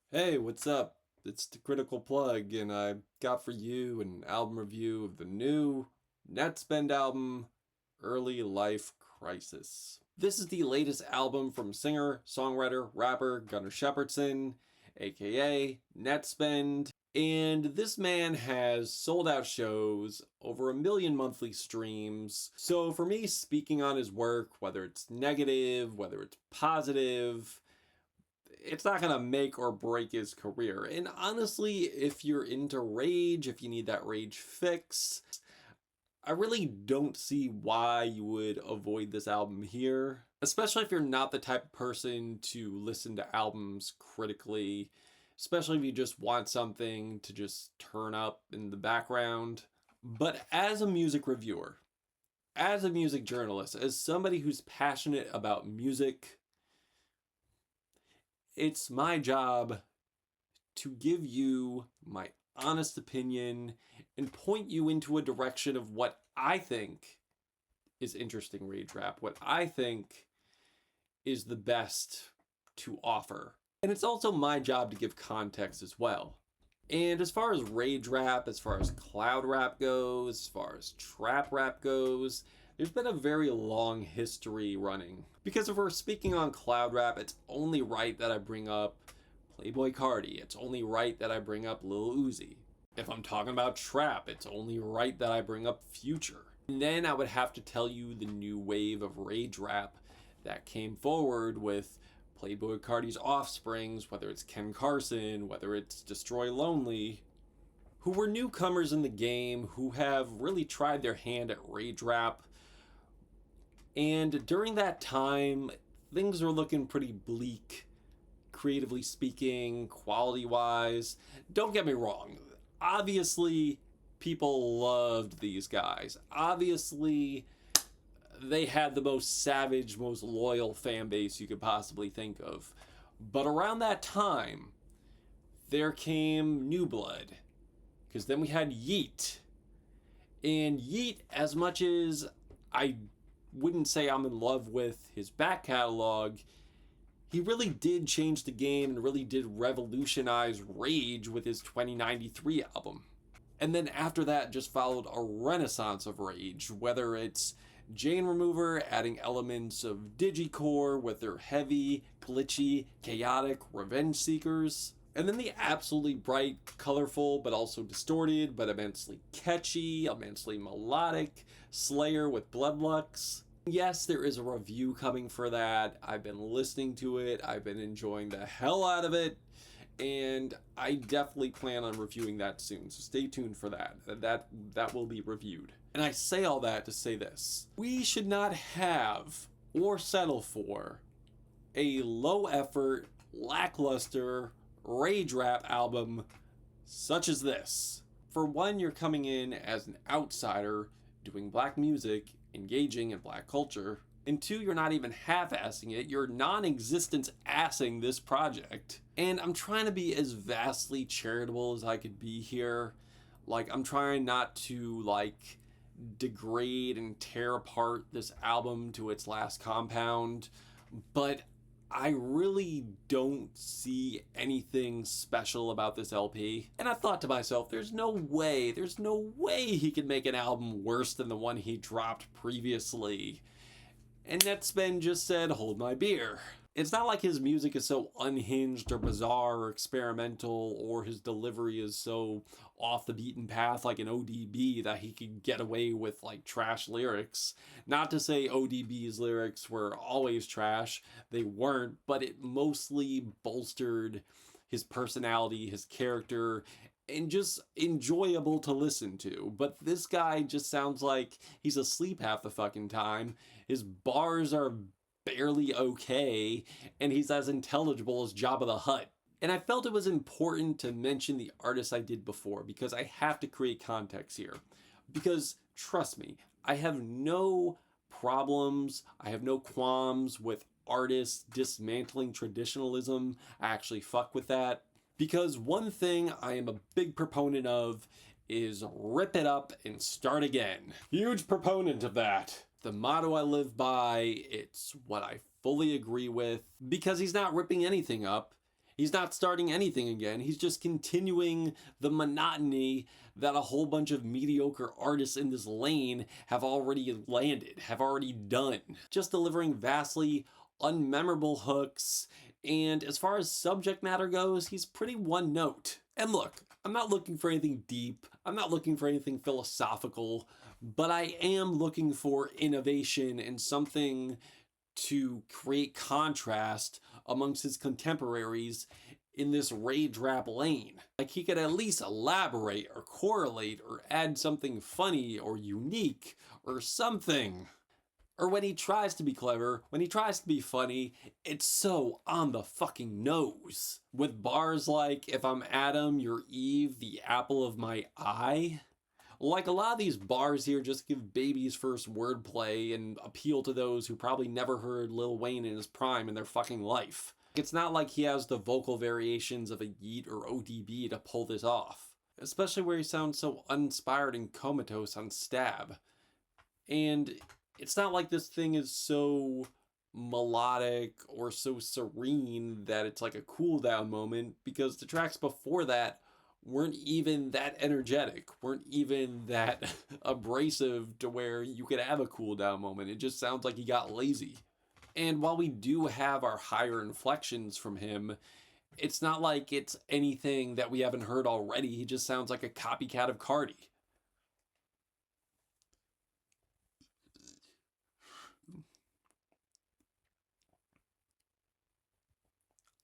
Hey, what's up? It's the Critical Plug, and I got for you an album review of the new Nettspend album, Early Life Crisis. This is the latest album from singer, songwriter, rapper Gunnar Shepherdson, aka Nettspend, and this man has sold out shows, over 1 million monthly streams. So for me, speaking on his work, whether it's negative, whether it's positive, it's not going to make or break his career. And honestly, if you're into rage, if you need that rage fix, I really don't see why you would avoid this album here, especially if you're not the type of person to listen to albums critically, especially if you just want something to just turn up in the background. But as a music reviewer, as a music journalist, as somebody who's passionate about music, it's my job to give you my honest opinion and point you into a direction of what I think is interesting rage rap, what I think is the best to offer. And it's also my job to give context as well. And as far as rage rap, as far as cloud rap goes, as far as trap rap goes, there's been a very long history running. Because if we're speaking on cloud rap, it's only right that I bring up Playboy Cardi. It's only right that I bring up Lil Uzi. If I'm talking about trap, it's only right that I bring up Future. And then I would have to tell you the new wave of rage rap that came forward with Playboy Cardi's offsprings, whether it's Ken Carson, whether it's Destroy Lonely, who were newcomers in the game, who have really tried their hand at rage rap. And during that time, things were looking pretty bleak, creatively speaking, quality wise. Don't get me wrong, obviously, people loved these guys. Obviously, they had the most savage, most loyal fan base you could possibly think of. But around that time, there came New Blood, because then we had Yeet. And Yeet, as much as I wouldn't say I'm in love with his back catalog, he really did change the game and really did revolutionize rage with his 2093 album. And then after that just followed a renaissance of rage, whether it's Jane Remover adding elements of digicore with their heavy, glitchy, chaotic revenge seekers, and then the absolutely bright, colorful, but also distorted, but immensely catchy, immensely melodic Slayer with Bloodlux. Yes, there is a review coming for that. I've been listening to it. I've been enjoying the hell out of it. And I definitely plan on reviewing that soon. So stay tuned for that. That will be reviewed. And I say all that to say this. We should not have or settle for a low effort, lackluster rage rap album such as this. For one, you're coming in as an outsider doing black music, engaging in black culture. And two, you're not even half-assing it, you're non-existence assing this project. And I'm trying to be as vastly charitable as I could be here. Like, I'm trying not to, like, degrade and tear apart this album to its last compound, but I really don't see anything special about this LP. And I thought to myself, there's no way he could make an album worse than the one he dropped previously. And Netspend just said, hold my beer. It's not like his music is so unhinged or bizarre or experimental, or his delivery is so off the beaten path like an ODB that he could get away with like trash lyrics. Not to say ODB's lyrics were always trash, they weren't, but it mostly bolstered his personality, his character, and just enjoyable to listen to. But this guy just sounds like he's asleep half the fucking time. His bars are barely okay, and he's as intelligible as Jabba the Hutt. And I felt it was important to mention the artists I did before because I have to create context here. Because trust me, I have no problems, I have no qualms with artists dismantling traditionalism. I actually fuck with that. Because one thing I am a big proponent of is rip it up and start again. Huge proponent of that. The motto I live by, it's what I fully agree with, because he's not ripping anything up. He's not starting anything again. He's just continuing the monotony that a whole bunch of mediocre artists in this lane have already landed, have already done. Just delivering vastly unmemorable hooks, and as far as subject matter goes, he's pretty one note. And look, I'm not looking for anything deep, I'm not looking for anything philosophical, but I am looking for innovation and something to create contrast amongst his contemporaries in this rage rap lane. Like, he could at least elaborate or correlate or add something funny or unique or something. Or when he tries to be clever, when he tries to be funny, it's so on the fucking nose. With bars like, if I'm Adam, you're Eve, the apple of my eye. Like, a lot of these bars here just give baby's first wordplay and appeal to those who probably never heard Lil Wayne in his prime in their fucking life. It's not like he has the vocal variations of a Yeet or ODB to pull this off. Especially where he sounds so uninspired and comatose on Stab. And it's not like this thing is so melodic or so serene that it's like a cool down moment, because the tracks before that weren't even that energetic, weren't even that abrasive to where you could have a cool down moment. It just sounds like he got lazy. And while we do have our higher inflections from him, it's not like it's anything that we haven't heard already. He just sounds like a copycat of Cardi.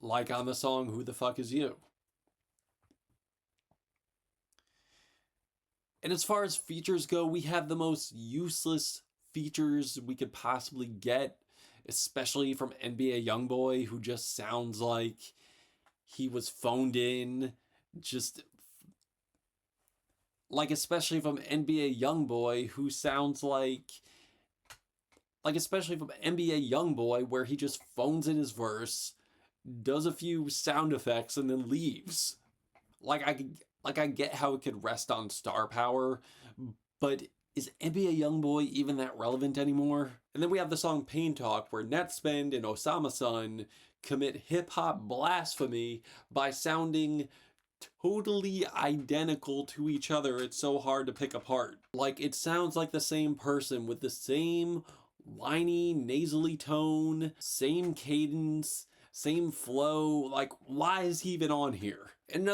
Like on the song Who the Fuck Is You? And as far as features go, we have the most useless features we could possibly get, especially from NBA Youngboy, who just sounds like he was phoned in. Just like, especially from NBA Youngboy, who sounds especially from NBA Youngboy, where he just phones in his verse, does a few sound effects, and then leaves. I get how it could rest on star power, but is NBA Youngboy even that relevant anymore? And then we have the song Pain Talk, where Nettspend and Osama Sun commit hip-hop blasphemy by sounding totally identical to each other. It's so hard to pick apart. Like, it sounds like the same person with the same whiny, nasally tone, same cadence, same flow. Like, why is he even on here? And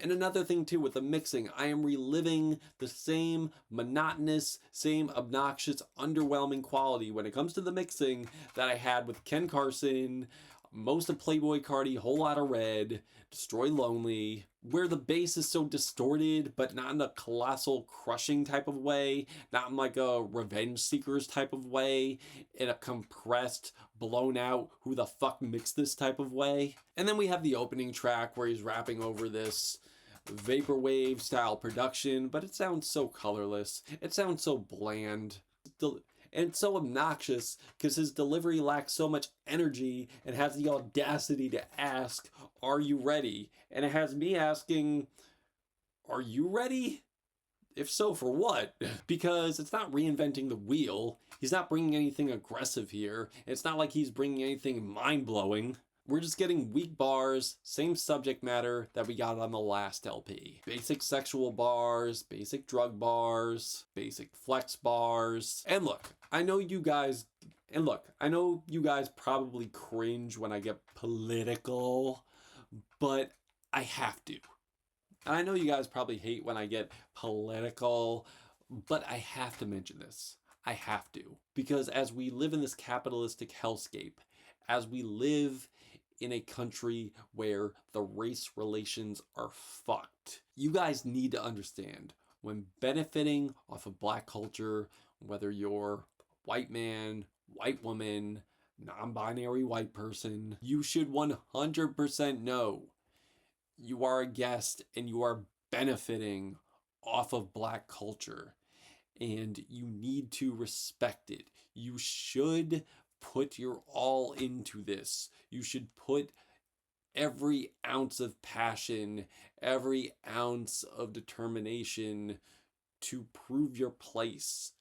another thing too, with the mixing, I am reliving the same monotonous, same obnoxious, underwhelming quality when it comes to the mixing that I had with Ken Carson, most of Playboy Cardi, Whole Lotta Red, Destroy Lonely, where the bass is so distorted, but not in a colossal crushing type of way, not in like a Revenge Seekers type of way, in a compressed, blown out, who the fuck mixed this type of way. And then we have the opening track where he's rapping over this vaporwave style production, but it sounds so colorless, it sounds so bland. And it's so obnoxious because his delivery lacks so much energy and has the audacity to ask, "Are you ready?" And it has me asking, "Are you ready? If so, for what?" Because it's not reinventing the wheel. He's not bringing anything aggressive here. It's not like he's bringing anything mind-blowing. We're just getting weak bars, same subject matter that we got on the last LP. Basic sexual bars, basic drug bars, basic flex bars. And look, I know you guys probably cringe when I get political, but I have to. And I know you guys probably hate when I get political, but I have to mention this. I have to. Because as we live in this capitalistic hellscape, as we live in a country where the race relations are fucked, you guys need to understand, when benefiting off of black culture, whether you're white man, white woman, non-binary white person, you should 100% know you are a guest and you are benefiting off of black culture, and you need to respect it. You should put your all into this. You should put every ounce of passion, every ounce of determination to prove your place,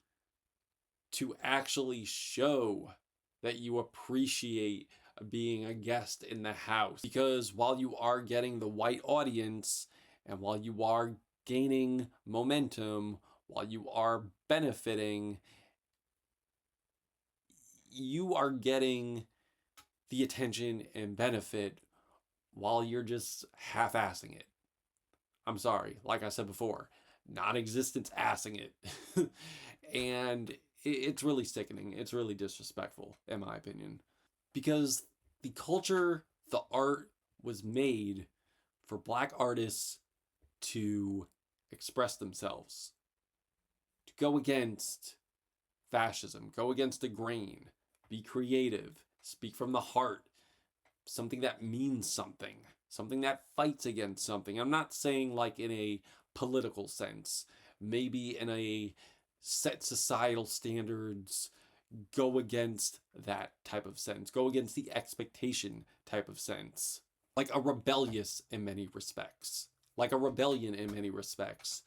to actually show that you appreciate being a guest in the house. Because while you are getting the white audience, and while you are gaining momentum, while you are benefiting, you are getting the attention and benefit while you're just half-assing it. I'm sorry, like I said before, non-existence assing it. And it's really sickening. It's really disrespectful, in my opinion. Because the culture, the art was made for Black artists to express themselves, to go against fascism, go against the grain, be creative, speak from the heart, something that means something, something that fights against something. I'm not saying like in a political sense, maybe in a set societal standards, go against that type of sense, go against the expectation type of sense. Like a rebellious in many respects, like a rebellion in many respects.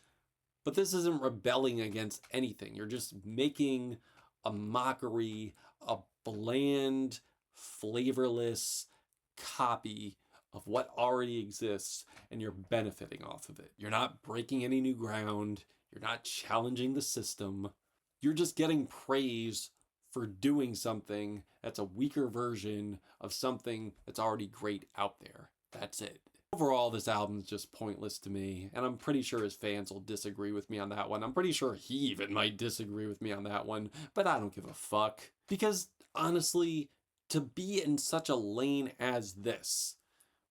But this isn't rebelling against anything. You're just making a mockery, a bland, flavorless copy of what already exists, and you're benefiting off of it. You're not breaking any new ground. You're not challenging the system. You're just getting praise for doing something that's a weaker version of something that's already great out there. That's it. Overall, this album's just pointless to me, and I'm pretty sure his fans will disagree with me on that one. I'm pretty sure he even might disagree with me on that one, but I don't give a fuck. Because, honestly, to be in such a lane as this,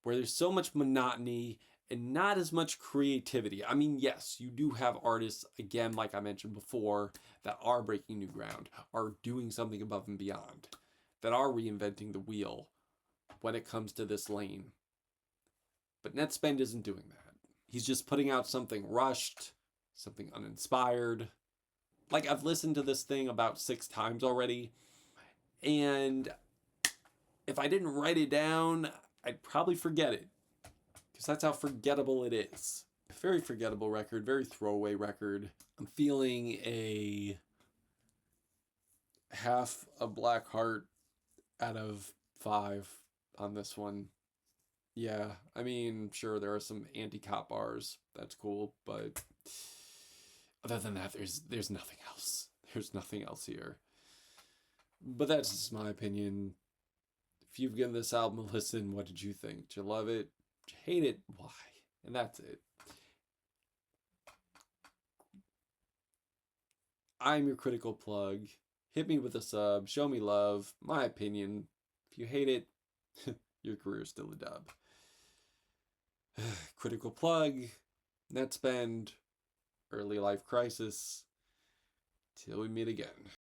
where there's so much monotony and not as much creativity. I mean, yes, you do have artists, again, like I mentioned before, that are breaking new ground, are doing something above and beyond, that are reinventing the wheel when it comes to this lane. But Nettspend isn't doing that. He's just putting out something rushed, something uninspired. Like, I've listened to this thing about 6 times already, and if I didn't write it down, I'd probably forget it. Because that's how forgettable it is. Very forgettable record, very throwaway record. I'm feeling a half a black heart out of 5 on this one. Yeah, I mean, sure, there are some anti-cop bars. That's cool, but other than that, there's nothing else. There's nothing else here. But that's just my opinion. If you've given this album a listen, what did you think? Did you love it? Did you hate it? Why? And that's it. I'm your critical plug. Hit me with a sub. Show me love. My opinion. If you hate it, your career's still a dub. Critical plug. Nettspend. Early life crisis. Till we meet again.